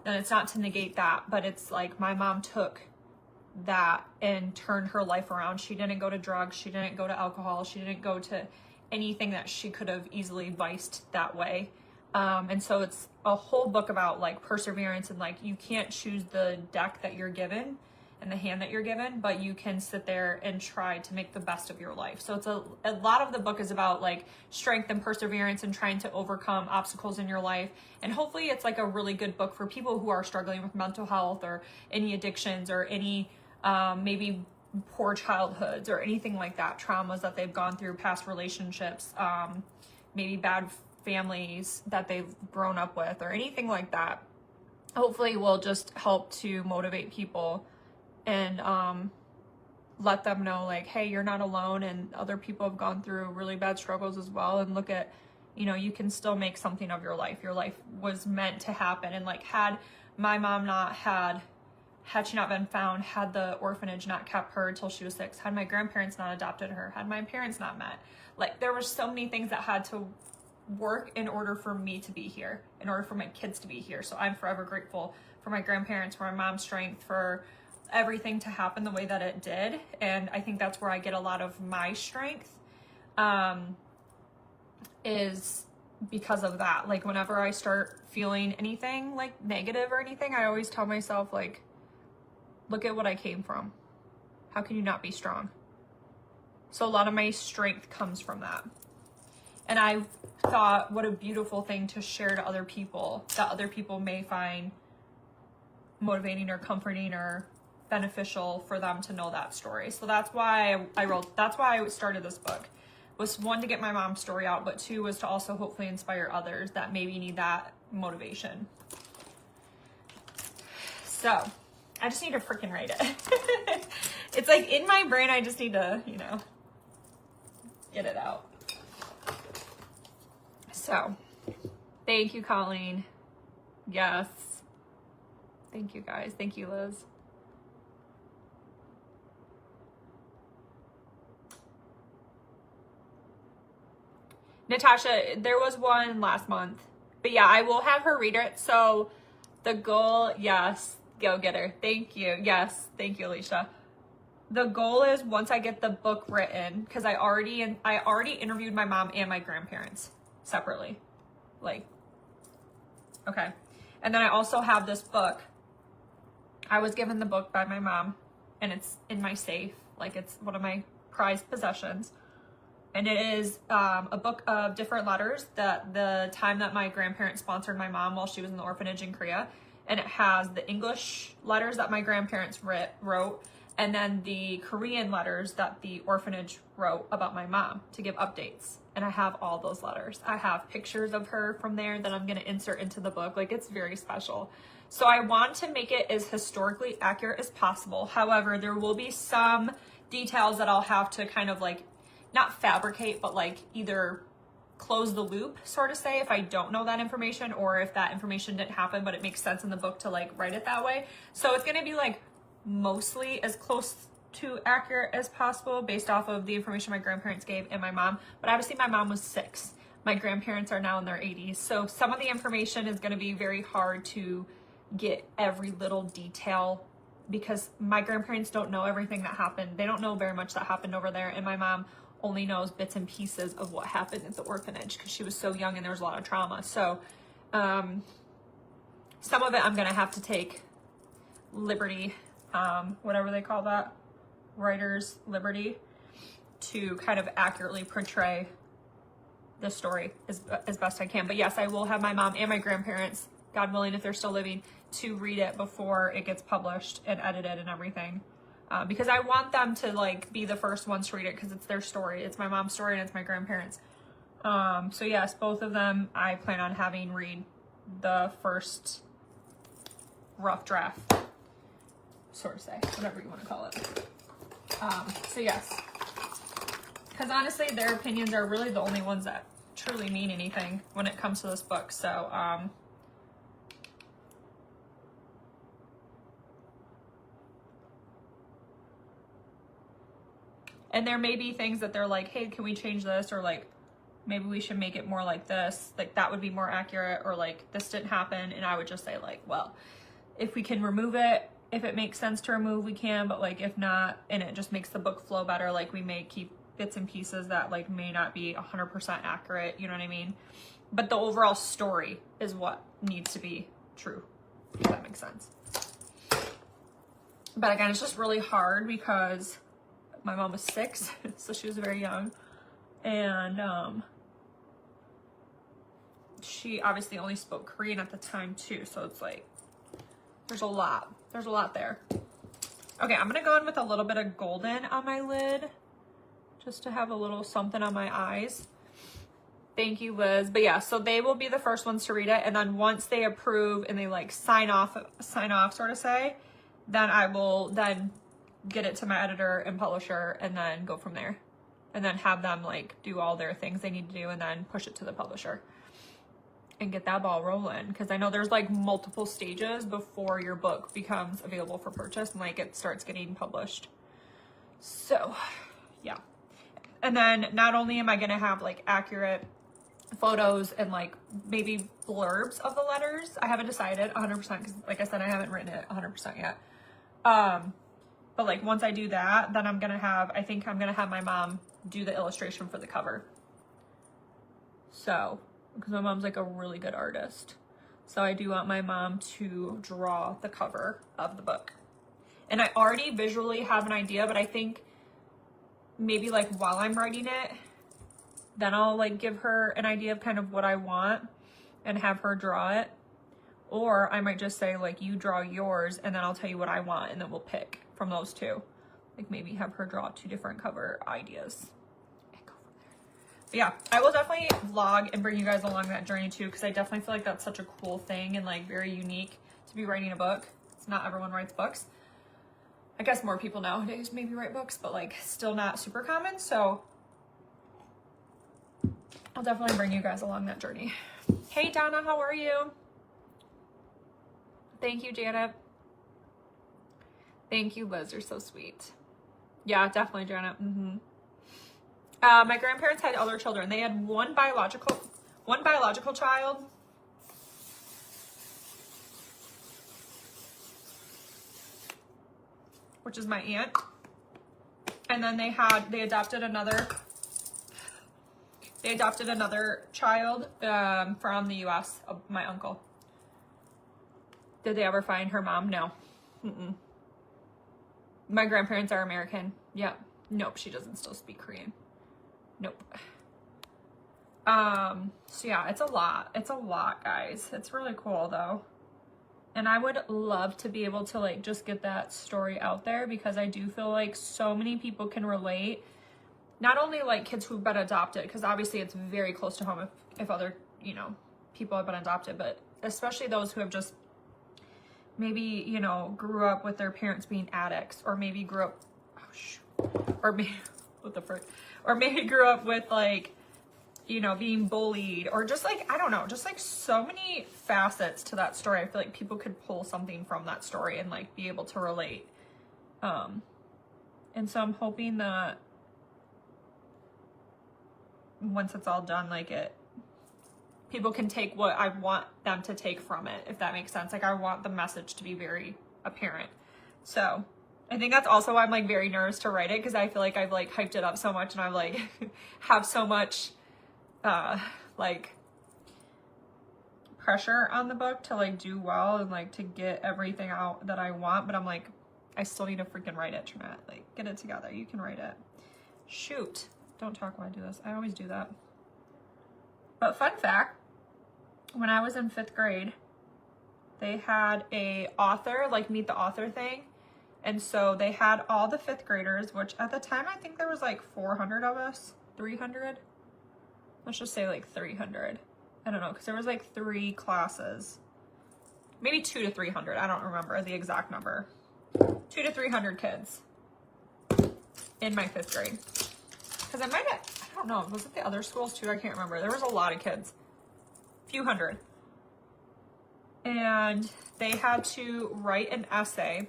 And it's not to negate that, but it's like my mom took that and turned her life around. She didn't go to drugs. She didn't go to alcohol. She didn't go to anything that she could have easily viced that way. And so it's a whole book about like perseverance, and like you can't choose the deck that you're given and the hand that you're given, but you can sit there and try to make the best of your life. So it's a lot of the book is about like strength and perseverance and trying to overcome obstacles in your life. And hopefully it's like a really good book for people who are struggling with mental health or any addictions or any maybe poor childhoods or anything like that, traumas that they've gone through, past relationships, maybe bad families that they've grown up with, or anything like that. Hopefully will just help to motivate people and let them know, like, hey, you're not alone, and other people have gone through really bad struggles as well. And look at, you know, you can still make something of your life. Your life was meant to happen. And like, had my mom not had she not been found, had the orphanage not kept her till she was 6, had my grandparents not adopted her, had my parents not met, like there were so many things that had to work in order for me to be here, in order for my kids to be here. So I'm forever grateful for my grandparents, for my mom's strength, for everything to happen the way that it did. And I think that's where I get a lot of my strength, is because of that. Like whenever I start feeling anything like negative or anything, I always tell myself, like, look at what I came from. How can you not be strong? So a lot of my strength comes from that. And I thought, what a beautiful thing to share to other people, that other people may find motivating or comforting or beneficial for them to know that story. So that's why that's why I started this book. Was 1, to get my mom's story out, but 2 was to also hopefully inspire others that maybe need that motivation. So I just need to freaking write it. It's like in my brain, I just need to, you know, get it out. So thank you, Colleen. Yes. Thank you, guys. Thank you, Liz. Natasha, there was one last month, but yeah, I will have her read it. So the goal, yes, go get her. Thank you. Yes. Thank you, Alicia. The goal is, once I get the book written, because I already interviewed my mom and my grandparents separately. Like, okay. And then I also have this book. I was given the book by my mom, and it's in my safe. Like, it's one of my prized possessions. And it is a book of different letters that the time that my grandparents sponsored my mom while she was in the orphanage in Korea. And it has the English letters that my grandparents wrote, and then the Korean letters that the orphanage wrote about my mom to give updates. And I have all those letters. I have pictures of her from there that I'm gonna insert into the book. Like, it's very special. So I want to make it as historically accurate as possible. However, there will be some details that I'll have to kind of like, not fabricate, but like either close the loop, sort of say, if I don't know that information, or if that information didn't happen, but it makes sense in the book to like write it that way. So it's gonna be like mostly as close to accurate as possible based off of the information my grandparents gave and my mom. But obviously my mom was 6. My grandparents are now in their 80s. So some of the information is gonna be very hard to get every little detail, because my grandparents don't know everything that happened. They don't know very much that happened over there. And my mom only knows bits and pieces of what happened at the orphanage because she was so young and there was a lot of trauma. So some of it I'm gonna have to take liberty, whatever they call that, writer's liberty, to kind of accurately portray the story as best I can. But yes, I will have my mom and my grandparents, God willing, if they're still living, to read it before it gets published and edited and everything. Because I want them to like be the first ones to read it, because it's their story. It's my mom's story and it's my grandparents. So yes, both of them I plan on having read the first rough draft, sort of say, whatever you want to call it. So yes, because honestly, their opinions are really the only ones that truly mean anything when it comes to this book. So, and there may be things that they're like, hey, can we change this? Or like, maybe we should make it more like this. Like that would be more accurate, or like this didn't happen. And I would just say like, well, if we can remove it, if it makes sense to remove, we can, but like if not, and it just makes the book flow better, like we may keep bits and pieces that like may not be 100% accurate, you know what I mean? But the overall story is what needs to be true, if that makes sense. But again, it's just really hard because my mom was 6, so she was very young, and she obviously only spoke Korean at the time too, so it's like there's a lot there. Okay, I'm gonna go in with a little bit of golden on my lid just to have a little something on my eyes. Thank you, Liz. But yeah, so they will be the first ones to read it, and then once they approve and they like sign off sort of say, then I will then get it to my editor and publisher and then go from there, and then have them like do all their things they need to do and then push it to the publisher and get that ball rolling. Because I know there's like multiple stages before your book becomes available for purchase and like it starts getting published. So yeah. And then not only am I going to have like accurate photos and like maybe blurbs of the letters, I haven't decided 100% because like I said, I haven't written it 100% yet. But like once I do that, then I think I'm going to have my mom do the illustration for the cover. So, because my mom's like a really good artist. So I do want my mom to draw the cover of the book. And I already visually have an idea, but I think maybe like while I'm writing it, then I'll like give her an idea of kind of what I want and have her draw it. Or I might just say like, you draw yours and then I'll tell you what I want and then we'll pick from those two. Like maybe have her draw 2 different cover ideas and go from there. But yeah, I will definitely vlog and bring you guys along that journey too, because I definitely feel like that's such a cool thing and like very unique to be writing a book. It's not everyone writes books. I guess more people nowadays maybe write books, but like still not super common. So I'll definitely bring you guys along that journey. Hey Donna, how are you? Thank you, Janet. Thank you, Liz. You're so sweet. Yeah, definitely, Janet. My grandparents had other children. They had one biological child. Which is my aunt. And then they adopted another child from the US, my uncle. Did they ever find her mom? No. My grandparents are American. Yeah. Nope, she doesn't still speak Korean. Nope. So yeah, it's a lot. It's a lot, guys. It's really cool though. And I would love to be able to like just get that story out there, because I do feel like so many people can relate. Not only like kids who've been adopted, because obviously it's very close to home if other, you know, people have been adopted, but especially those who have just maybe, you know, grew up with their parents being addicts, or maybe grew up, or maybe, what the frick, or maybe grew up with like, you know, being bullied, or just like, I don't know, just like so many facets to that story. I feel like people could pull something from that story and like be able to relate. And so I'm hoping that once it's all done, like people can take what I want them to take from it, if that makes sense. Like I want the message to be very apparent. So I think that's also why I'm like very nervous to write it, because I feel like I've like hyped it up so much and I've like have so much like pressure on the book to like do well and like to get everything out that I want, but I'm like, I still need to freaking write it, Trinette. Like, get it together. You can write it. Shoot. Don't talk when I do this. I always do that. But fun fact, when I was in 5th grade, they had a author, like meet the author thing. And so they had all the 5th graders, which at the time, I think there was like 400 of us, 300. Let's just say like 300. I don't know, because there was like 3 classes. Maybe 200 to 300. I don't remember the exact number. 200 to 300 kids in my 5th grade. Because I might have, I don't know, was it the other schools too? I can't remember. There was a lot of kids. A few hundred. And they had to write an essay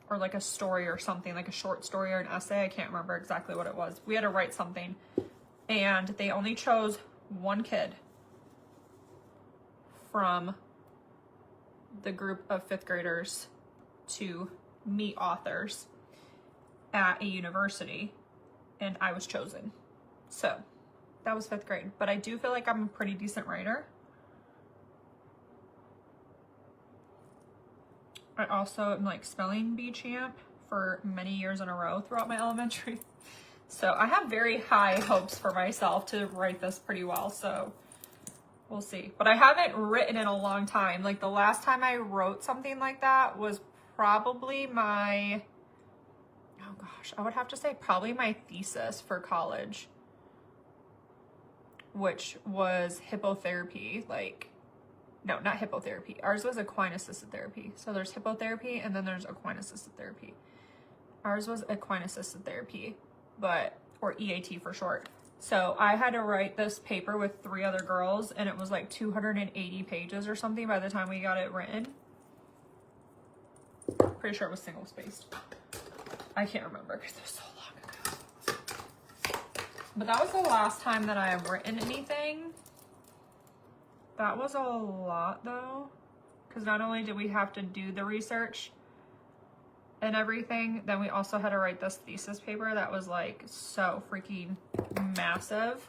or like a story or something, like a short story or an essay. I can't remember exactly what it was. We had to write something. And they only chose one kid from the group of 5th graders to meet authors at a university, and I was chosen. So that was 5th grade, but I do feel like I'm a pretty decent writer. I also am like spelling bee champ for many years in a row throughout my elementary. So I have very high hopes for myself to write this pretty well, so we'll see. But I haven't written in a long time. Like the last time I wrote something like that was probably my, oh gosh, I would have to say probably my thesis for college, which was hippotherapy. Like, no, not hippotherapy. Ours was equine assisted therapy. So there's hippotherapy and then there's equine assisted therapy. Ours was equine assisted therapy, or EAT for short. So I had to write this paper with 3 other girls, and it was like 280 pages or something by the time we got it written. Pretty sure it was single spaced. I can't remember because it was so long ago. But that was the last time that I have written anything. That was a lot though, because not only did we have to do the research and everything, then we also had to write this thesis paper that was like so freaking massive.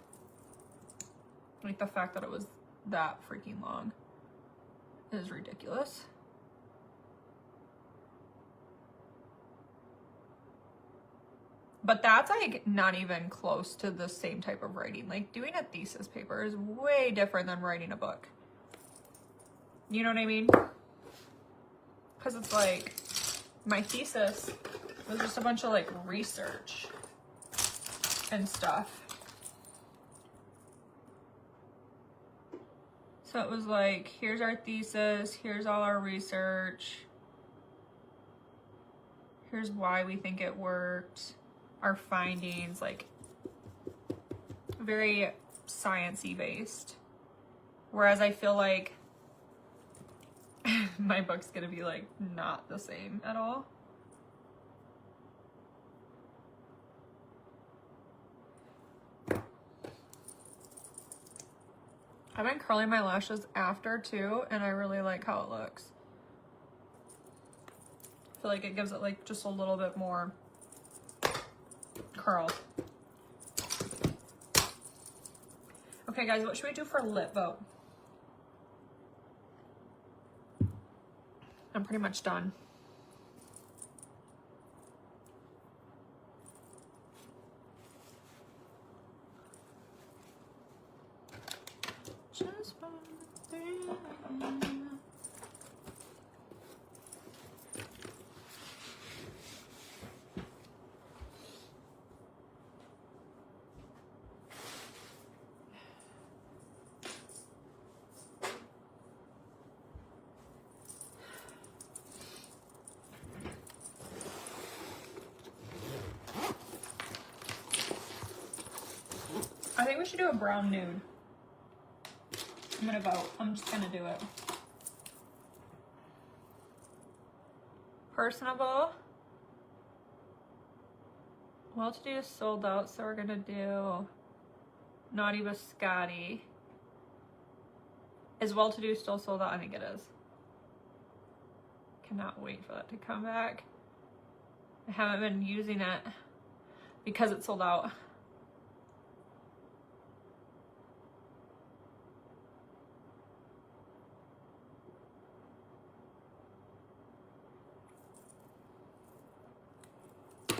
Like the fact that it was that freaking long is ridiculous. But that's like not even close to the same type of writing. Like doing a thesis paper is way different than writing a book. You know what I mean? Because it's like my thesis was just a bunch of like research and stuff. So it was like, here's our thesis, here's all our research, here's why we think it worked, our findings, like very science-y based. Whereas I feel like my book's gonna be like not the same at all. I've been curling my lashes after too, and I really like how it looks. I feel like it gives it like just a little bit more curl. Okay guys, what should we do for lip vote? I'm pretty much done. Just one thing. I think we should do a brown nude. I'm gonna vote. I'm just gonna do it. Personable. Well-to-do is sold out, so we're gonna do Naughty Biscotti. Is well-to-do still sold out? I think it is. Cannot wait for that to come back. I haven't been using it because it's sold out.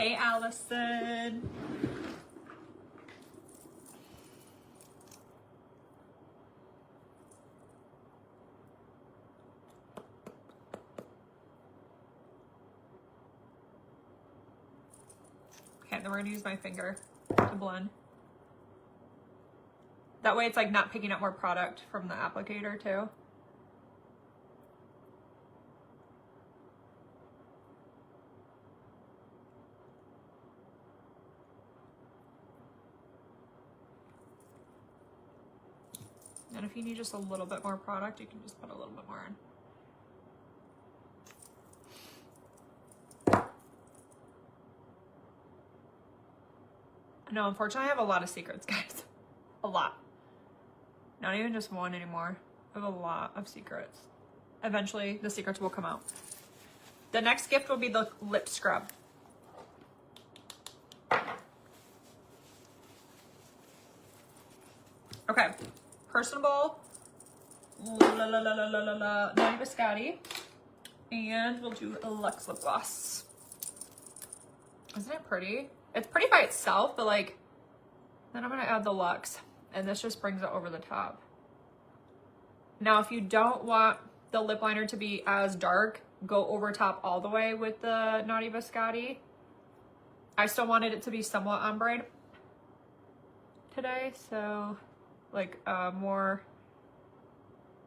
Hey, Allison. Okay, then we're gonna use my finger to blend. That way it's like not picking up more product from the applicator too. And if you need just a little bit more product, you can just put a little bit more in. No, unfortunately, I have a lot of secrets, guys. A lot. Not even just one anymore. I have a lot of secrets. Eventually, the secrets will come out. The next gift will be the lip scrub. Okay. Personable. Naughty Biscotti. And we'll do a Luxe lip gloss. Isn't it pretty? It's pretty by itself, but like, then I'm gonna add the Luxe, and this just brings it over the top. Now, if you don't want the lip liner to be as dark, go over top all the way with the Naughty Biscotti. I still wanted it to be somewhat ombre today, so like more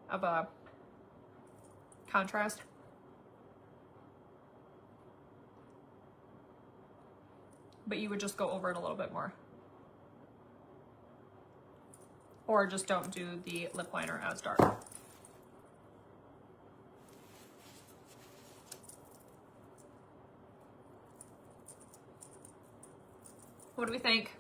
of a contrast. But you would just go over it a little bit more. Or just don't do the lip liner as dark. What do we think?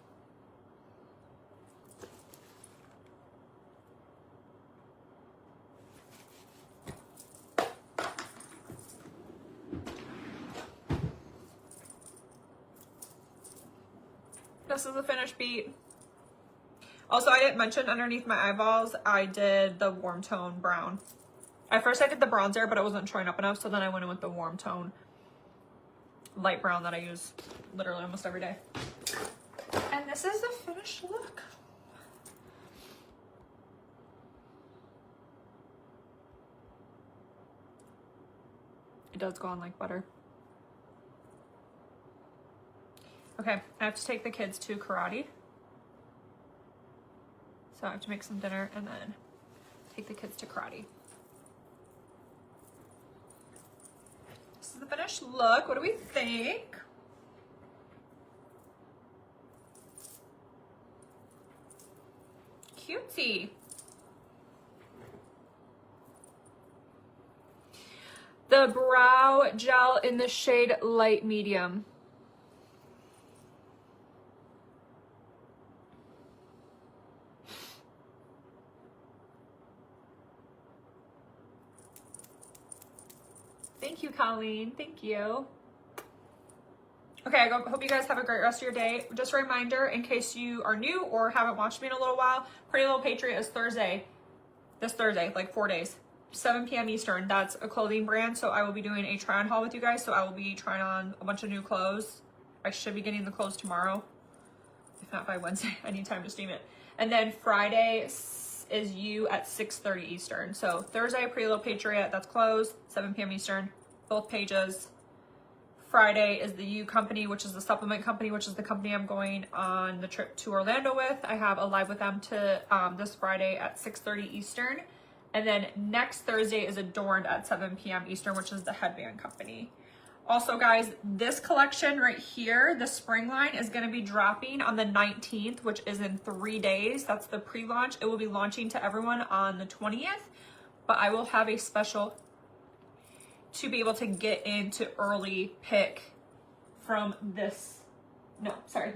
This is the finished beat. Also, I didn't mention underneath my eyeballs, I did the warm tone brown. At first I did the bronzer, but it wasn't showing up enough, so then I went in with the warm tone light brown that I use literally almost every day. And this is the finished look. It does go on like butter. Okay, I have to take the kids to karate. So I have to make some dinner and then take the kids to karate. This is the finished look. What do we think? Cutesy. The brow gel in the shade light medium. Thank you, Colleen. Thank you. Okay, I hope you guys have a great rest of your day. Just a reminder, in case you are new or haven't watched me in a little while, Pretty Little Patriot is Thursday. This Thursday, like 4 days. 7 p.m. Eastern. That's a clothing brand, so I will be doing a try-on haul with you guys. So I will be trying on a bunch of new clothes. I should be getting the clothes tomorrow. If not by Wednesday, I need time to steam it. And then Friday is you at 6:30 Eastern. So Thursday, Pretty Little Patriot, that's closed, 7 p.m. Eastern, both pages. Friday is the U company, which is the supplement company, which is the company I'm going on the trip to Orlando with. I have a live with them to this Friday at 6:30 Eastern. And then next Thursday is Adorned at 7 p.m. Eastern, which is the headband company. Also, guys, this collection right here, the spring line, is going to be dropping on the 19th, which is in 3 days. That's the pre-launch. It will be launching to everyone on the 20th, but I will have a special to be able to get into early pick from this. No, sorry,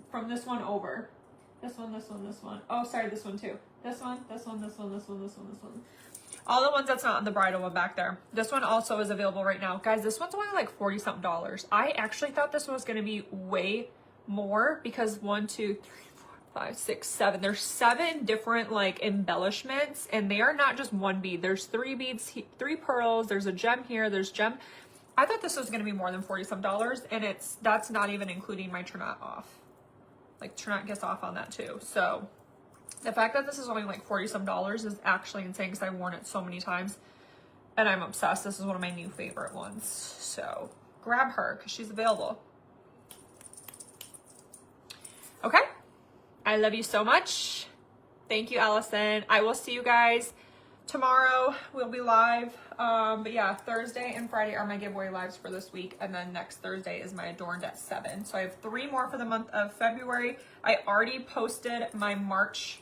from this one over. This one, this one, this one. Oh, sorry, this one too. This one, this one, this one, this one, this one, this one. All the ones that's not on the bridal one back there. This one also is available right now. Guys, this one's only like 40 something dollars. I actually thought this one was going to be way more because 1, 2, 3, 4, 5, 6, 7. There's 7 different like embellishments and they are not just one bead. There's 3 beads, 3 pearls. There's a gem here. There's gem I thought this was going to be more than 40 some dollars, and that's not even including my Trinette off. Like Trinette gets off on that too. So the fact that this is only like 40 some dollars is actually insane because I've worn it so many times and I'm obsessed. This is one of my new favorite ones. So grab her because she's available. Okay. I love you so much. Thank you, Allison. I will see you guys tomorrow. We'll be live. But yeah, Thursday and Friday are my giveaway lives for this week. And then next Thursday is my Adorned at 7. So I have 3 more for the month of February. I already posted my March